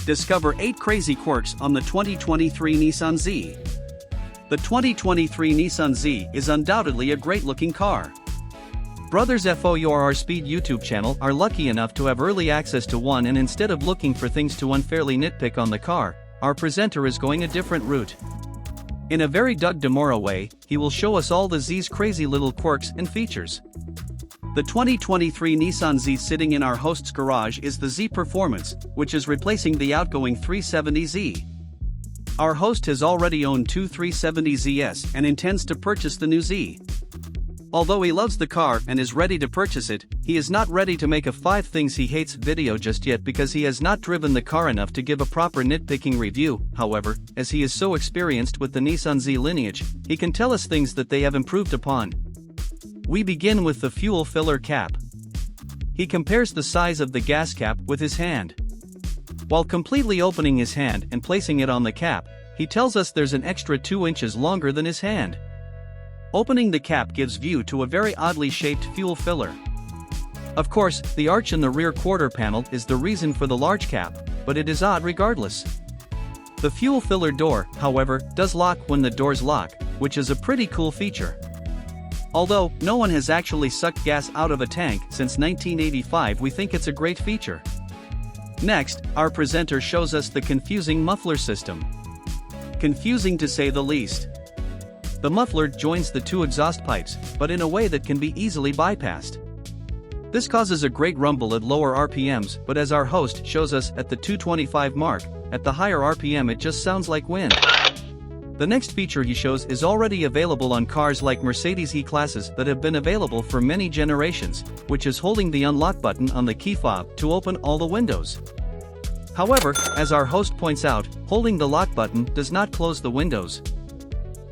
discover 8 crazy quirks on the 2023 Nissan Z. The 2023 Nissan Z is undoubtedly a great-looking car. Brothers FOURR Speed YouTube channel are lucky enough to have early access to one, and instead of looking for things to unfairly nitpick on the car, our presenter is going a different route. In a very Doug DeMuro way, he will show us all the Z's crazy little quirks and features. The 2023 Nissan Z sitting in our host's garage is the Z Performance, which is replacing the outgoing 370Z. Our host has already owned two 370ZS and intends to purchase the new Z. Although he loves the car and is ready to purchase it, he is not ready to make a 5 things he hates video just yet because he has not driven the car enough to give a proper nitpicking review. However, as he is so experienced with the Nissan Z lineage, he can tell us things that they have improved upon. We begin with the fuel filler cap. He compares the size of the gas cap with his hand. While completely opening his hand and placing it on the cap, he tells us there's an extra 2 inches longer than his hand. Opening the cap gives view to a very oddly shaped fuel filler. Of course, the arch in the rear quarter panel is the reason for the large cap, but it is odd regardless. The fuel filler door, however, does lock when the doors lock, which is a pretty cool feature. Although no one has actually sucked gas out of a tank since 1985, we think it's a great feature. Next, our presenter shows us the confusing muffler system. Confusing to say the least. The muffler joins the 2 exhaust pipes, but in a way that can be easily bypassed. This causes a great rumble at lower RPMs, but as our host shows us at the 225 mark, at the higher RPM it just sounds like wind. The next feature he shows is already available on cars like Mercedes E-classes that have been available for many generations, which is holding the unlock button on the key fob to open all the windows. However, as our host points out, holding the lock button does not close the windows.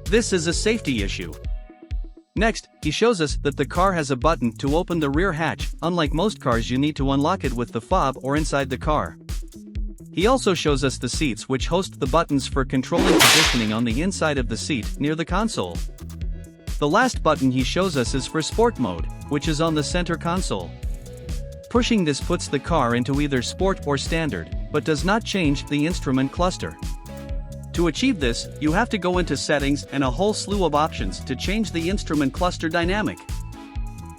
This is a safety issue. Next, he shows us that the car has a button to open the rear hatch. Unlike most cars, you need to unlock it with the fob or inside the car. He also shows us the seats, which host the buttons for controlling positioning on the inside of the seat near the console. The last button he shows us is for sport mode, which is on the center console. Pushing this puts the car into either sport or standard, but does not change the instrument cluster. To achieve this, you have to go into settings and a whole slew of options to change the instrument cluster dynamic.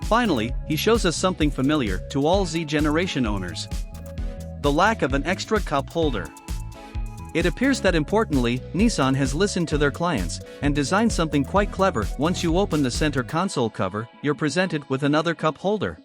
Finally, he shows us something familiar to all Z generation owners: the lack of an extra cup holder. It appears that importantly, Nissan has listened to their clients and designed something quite clever. Once you open the center console cover, you're presented with another cup holder.